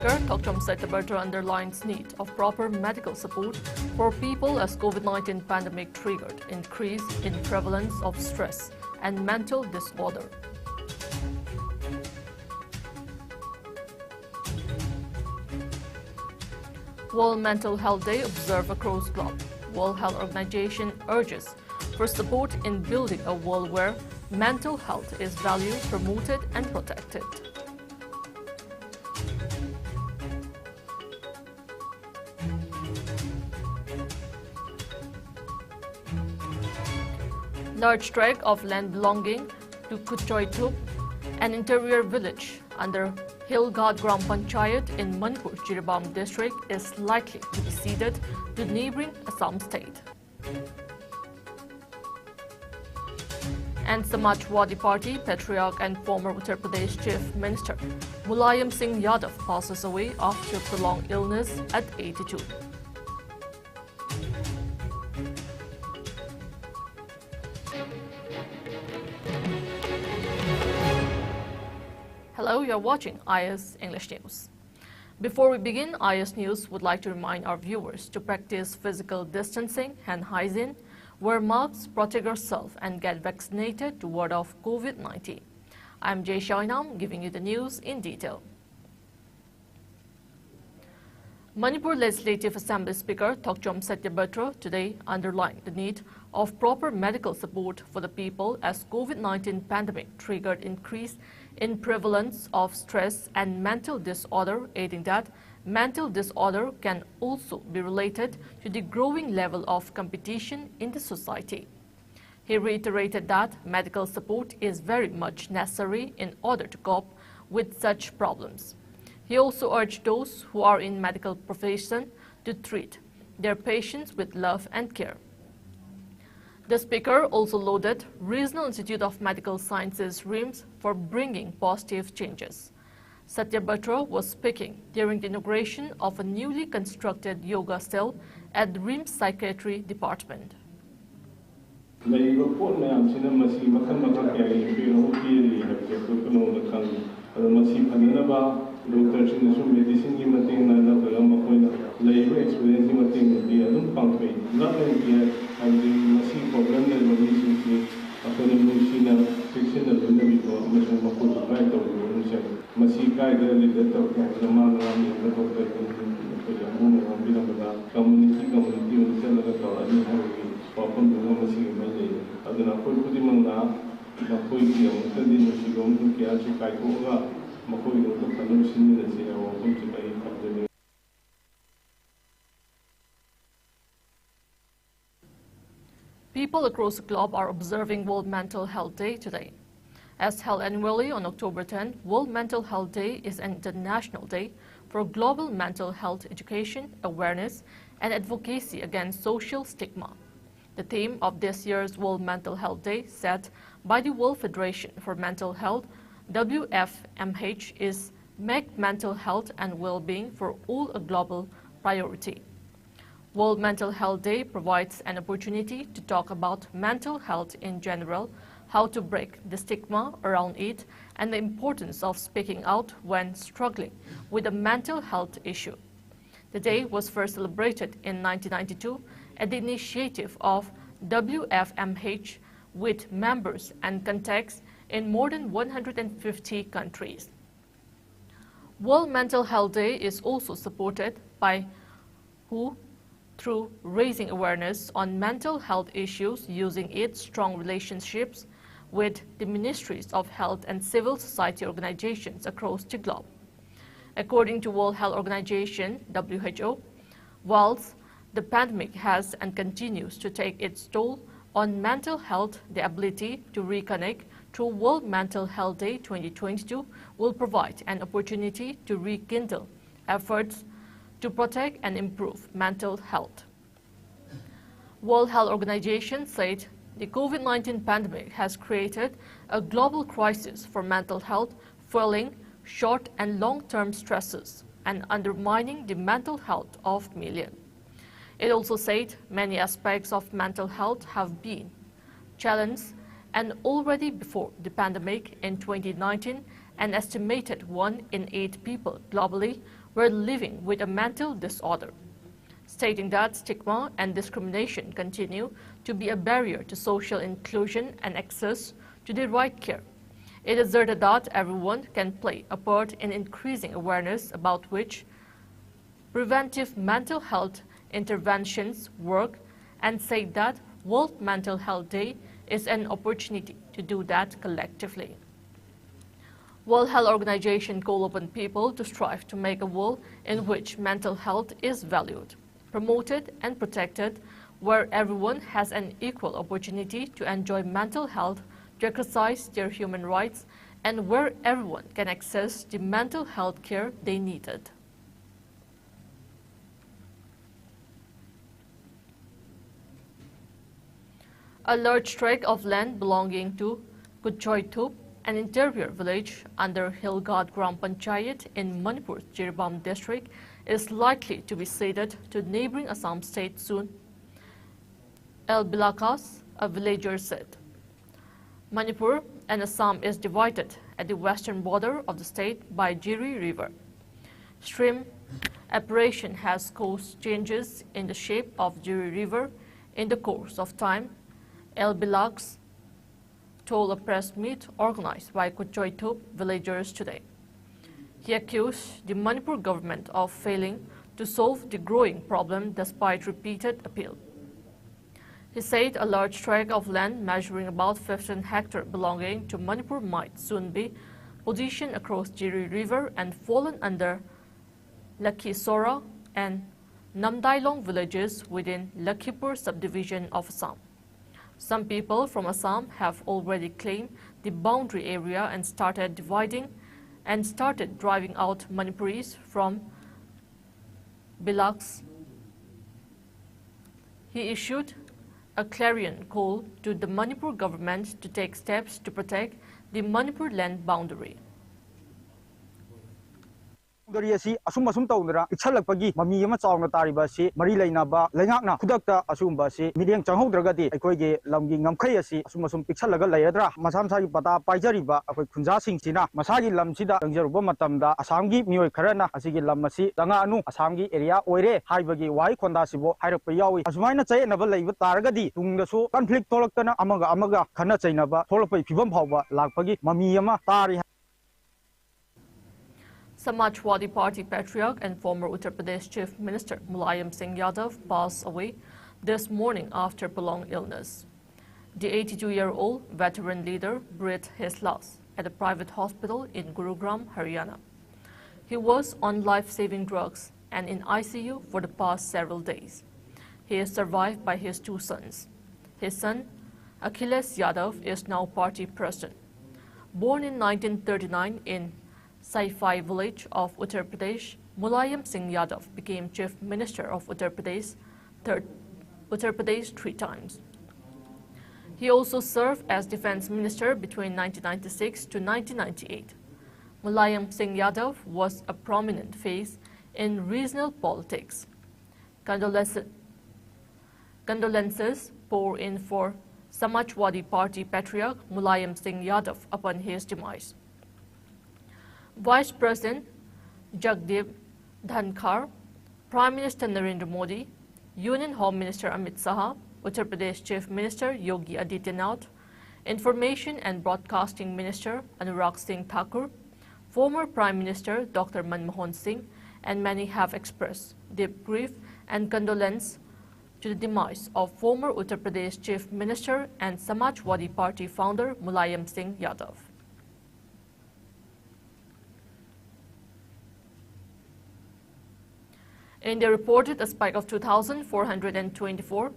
Dr. Iscom underlines need of proper medical support for people as COVID-19 pandemic triggered increase in prevalence of stress and mental disorder. World Mental Health Day observed across the globe. World Health Organization urges for support in building a world where mental health is valued, promoted and protected. Large tract of land belonging to Kuchoitup, an interior village under Hilgad Gram Panchayat in Manipur, Jiribam district, is likely to be ceded to neighbouring Assam state. And Samajwadi Party patriarch and former Uttar Pradesh Chief Minister Mulayam Singh Yadav passes away after prolonged illness at 82. Hello, you are watching IS English News. Before we begin, IS News would like to remind our viewers to practice physical distancing, hand hygiene, wear masks, protect yourself and get vaccinated to ward off COVID-19. I'm JESSIA OINAM giving you the news in detail. Manipur Legislative Assembly Speaker Thokchom Satyabatra today underlined the need of proper medical support for the people as COVID-19 pandemic triggered increase in prevalence of stress and mental disorder, adding that mental disorder can also be related to the growing level of competition in the society. He reiterated that medical support is very much necessary in order to cope with such problems. He also urged those who are in medical profession to treat their patients with love and care. The speaker also lauded Regional Institute of Medical Sciences RIMS for bringing positive changes. Satyabatra was speaking during the inauguration of a newly constructed yoga cell at the RIMS Psychiatry Department. People across the globe are observing World Mental Health Day today. As held annually on October 10, World Mental Health Day is an international day for global mental health education, awareness, and advocacy against social stigma. The theme of this year's World Mental Health Day, set by the World Federation for Mental Health, WFMH, is Make Mental Health and Well-Being for All a Global Priority. World Mental Health Day provides an opportunity to talk about mental health in general, how to break the stigma around it, and the importance of speaking out when struggling with a mental health issue. The day was first celebrated in 1992 at the initiative of WFMH with members and contacts in more than 150 countries. World Mental Health Day is also supported by WHO through raising awareness on mental health issues using its strong relationships with the ministries of health and civil society organizations across the globe. According to World Health Organization, WHO, whilst the pandemic has and continues to take its toll on mental health, the ability to reconnect through World Mental Health Day 2022 will provide an opportunity to rekindle efforts to protect and improve mental health. World Health Organization said the COVID-19 pandemic has created a global crisis for mental health, fueling short and long-term stresses and undermining the mental health of millions. It also said many aspects of mental health have been challenged, and already before the pandemic in 2019, an estimated 1 in 8 people globally were living with a mental disorder, stating that stigma and discrimination continue to be a barrier to social inclusion and access to the right care. It asserted that everyone can play a part in increasing awareness about which preventive mental health interventions work, and said that World Mental Health Day is an opportunity to do that collectively. World Health Organization called upon people to strive to make a world in which mental health is valued, promoted and protected, where everyone has an equal opportunity to enjoy mental health, to exercise their human rights, and where everyone can access the mental health care they needed. A large tract of land belonging to Kutchoitup, an interior village under Hilgad Gram Panchayat in Manipur's Jirebam district, is likely to be ceded to neighboring Assam state soon, El Bilakas, a villager said. Manipur and Assam is divided at the western border of the state by Jiri River. Stream apparition has caused changes in the shape of Jiri River in the course of time, El Bilakas told a press meet organized by Kutchoitup villagers today. He accused the Manipur government of failing to solve the growing problem despite repeated appeal. He said a large tract of land measuring about 15 hectares belonging to Manipur might soon be positioned across Jiri River and fallen under Lakhisora and Namdailong villages within Lakhipur subdivision of Assam. Some people from Assam have already claimed the boundary area and started driving out Manipuris from Bilakas. He issued a clarion call to the Manipur government to take steps to protect the Manipur land boundary. Asi asum taunara ikhalakpagi mami ama chawna tariba si mari leinaba leingakna khudakta asumba si midiang changhaudragadi aikoige lamgi ngamkhai asi asum pikhalaga layadra masam sagi pata paijariba akoi khunja singchina masagi lamsida tangjaruba matamda asamgi mioi kharana asigi lamasi tanga anu asamgi area oire haibagi wai khonda sibo hairakpa yawi asumaina chayenaba leiba taragadi tungdasu conflict tolaktana amaga khana chainaba tholakpai phibam phawba lakpagi mami ama tari. Samajwadi Party patriarch and former Uttar Pradesh Chief Minister Mulayam Singh Yadav passed away this morning after prolonged illness. The 82-year-old veteran leader breathed his last at a private hospital in Gurugram, Haryana. He was on life-saving drugs and in ICU for the past several days. He is survived by his two sons. His son, Akhilesh Yadav, is now party president. Born in 1939 in Saifai village of Uttar Pradesh, Mulayam Singh Yadav became Chief Minister of Uttar Pradesh 3 times. He also served as Defense Minister between 1996 to 1998. Mulayam Singh Yadav was a prominent face in regional politics. Condolences pour in for Samajwadi Party patriarch Mulayam Singh Yadav upon his demise. Vice President Jagdeep Dhankar, Prime Minister Narendra Modi, Union Home Minister Amit Shah, Uttar Pradesh Chief Minister Yogi Adityanath, Information and Broadcasting Minister Anurag Singh Thakur, former Prime Minister Dr. Manmohan Singh, and many have expressed deep grief and condolence to the demise of former Uttar Pradesh Chief Minister and Samajwadi Party founder Mulayam Singh Yadav. India reported a spike of 2,424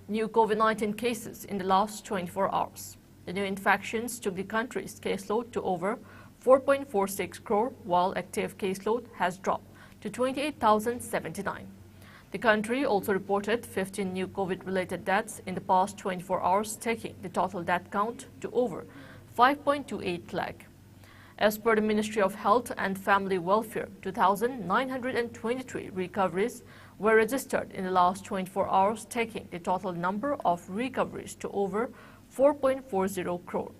new COVID-19 cases in the last 24 hours. The new infections took the country's caseload to over 4.46 crore, while active caseload has dropped to 28,079. The country also reported 15 new COVID-related deaths in the past 24 hours, taking the total death count to over 5.28 lakh. As per the Ministry of Health and Family Welfare, 2,923 recoveries were registered in the last 24 hours, taking the total number of recoveries to over 4.40 crore.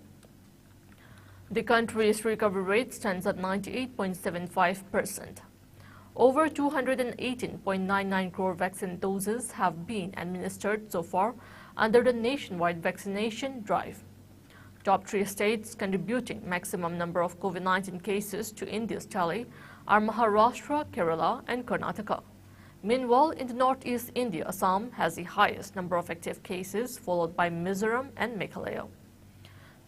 The country's recovery rate stands at 98.75%. Over 218.99 crore vaccine doses have been administered so far under the nationwide vaccination drive. Top 3 states contributing maximum number of COVID-19 cases to India's tally are Maharashtra, Kerala and Karnataka. Meanwhile, in the northeast India, Assam has the highest number of active cases, followed by Mizoram and Meghalaya.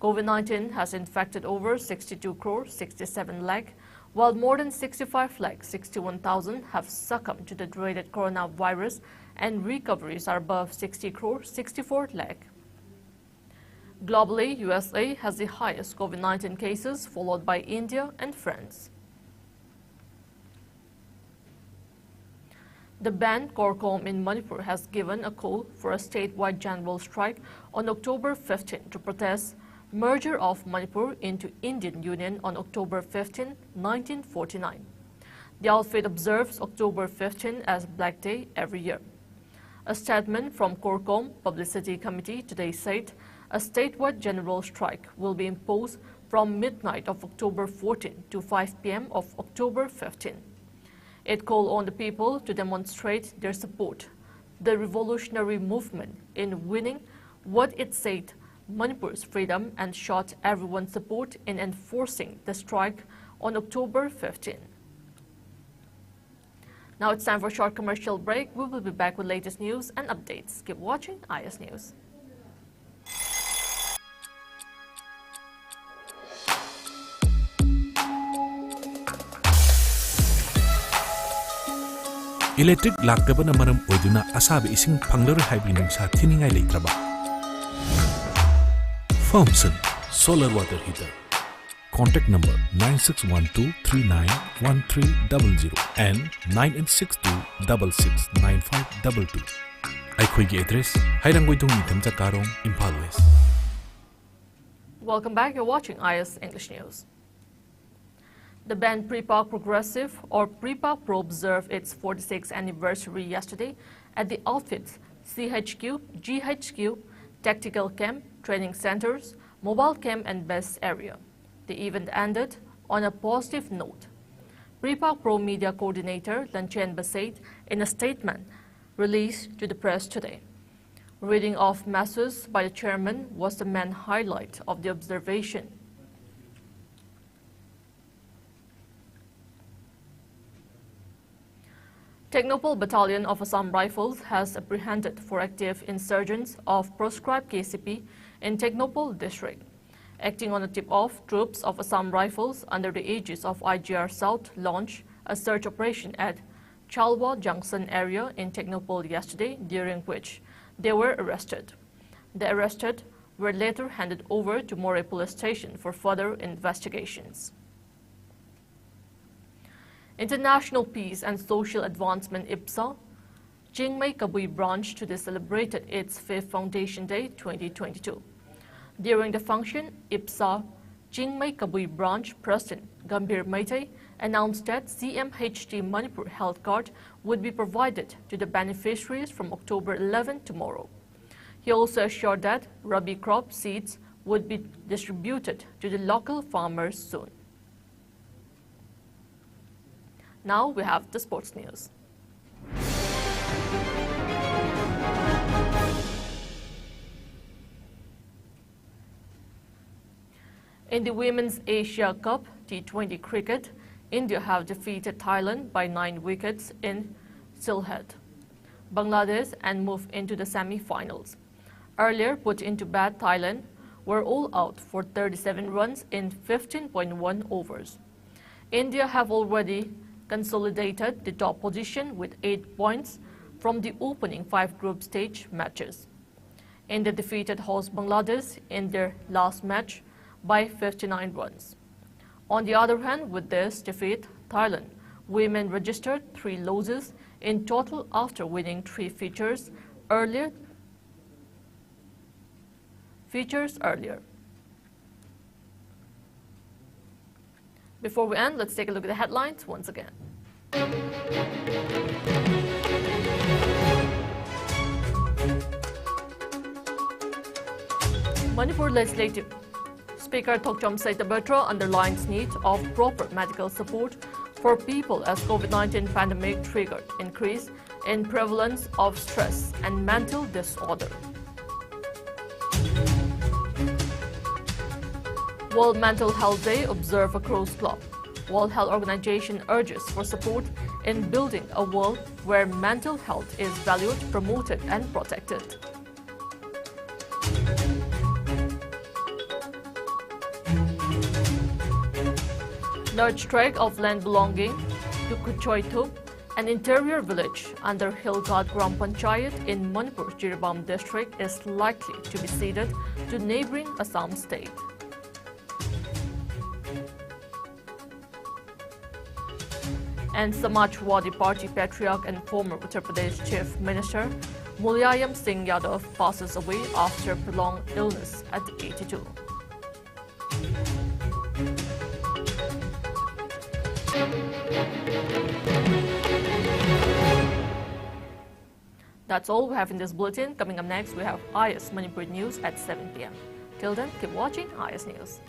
COVID-19 has infected over 62 crore 67 lakh, while more than 65 lakh 61,000 have succumbed to the dreaded coronavirus, and recoveries are above 60 crore 64 lakh. Globally, USA has the highest COVID-19 cases, followed by India and France. The band Corcom in Manipur has given a call for a statewide general strike on October 15 to protest merger of Manipur into Indian Union on October 15, 1949. The outfit observes October 15 as Black Day every year. A statement from Corcom Publicity Committee today said a statewide general strike will be imposed from midnight of October 14 to 5 p.m. of October 15. It called on the people to demonstrate their support, the revolutionary movement in winning what it said Manipur's freedom, and sought everyone's support in enforcing the strike on October 15. Now it's time for a short commercial break. We will be back with latest news and updates. Keep watching IS News. Electric laktaba na maram oiduna asabi ising phanglaro haibi nungsa thiningai leitraba. Thompson Solar Water Heater. Contact number 9612391300 and 9862669522. Aikhoigi address Hairanggoidong Nitamcha Karong, Impal West. Welcome back. You're watching IS English News. The band Prepa Progressive or Prepa Pro observed its 46th anniversary yesterday at the outfit's CHQ, GHQ, Tactical Camp, Training Centers, Mobile Camp and Base area. The event ended on a positive note. Prepa Pro Media Coordinator Lanchen Basait in a statement released to the press today. Reading of messages by the chairman was the main highlight of the observation. Technopol Battalion of Assam Rifles has apprehended 4 active insurgents of proscribed KCP in Technopol district. Acting on a tip-off, troops of Assam Rifles under the aegis of IGR South launched a search operation at Chalwa Junction area in Technopol yesterday, during which they were arrested. The arrested were later handed over to Moray Police Station for further investigations. International Peace and Social Advancement IPSA, Jingmei Kabui branch today celebrated its 5th Foundation Day 2022. During the function, IPSA Jingmei Kabui branch President Gambhir Maitai announced that CMHT Manipur health card would be provided to the beneficiaries from October 11 tomorrow. He also assured that Rabi crop seeds would be distributed to the local farmers soon. Now we have the sports news. In the Women's Asia Cup T20 cricket, India have defeated Thailand by 9 wickets in Sylhet, Bangladesh, and moved into the semi-finals. Earlier put into bat, Thailand were all out for 37 runs in 15.1 overs. India have already consolidated the top position with 8 points from the opening 5 group stage matches. India defeated host Bangladesh in their last match by 59 runs. On the other hand, with this defeat, Thailand women registered 3 losses in total after winning 3 features earlier. Before we end, let's take a look at the headlines once again. Manipur Legislative Speaker Thokchom Saithabatra underlines need of proper medical support for people as COVID-19 pandemic triggered increase in prevalence of stress and mental disorder. World Mental Health Day observed across globe. World Health Organization urges for support in building a world where mental health is valued, promoted and protected. Large tract of land belonging to Kuchoitup, an interior village under Hilgad Gram Panchayat in Manipur, Jiribam district, is likely to be ceded to neighboring Assam state. And Samajwadi Party patriarch and former Uttar Pradesh Chief Minister Mulayam Singh Yadav passes away after prolonged illness at 82. That's all we have in this bulletin. Coming up next, we have IS Manipur News at 7 p.m. Till then, keep watching IS News.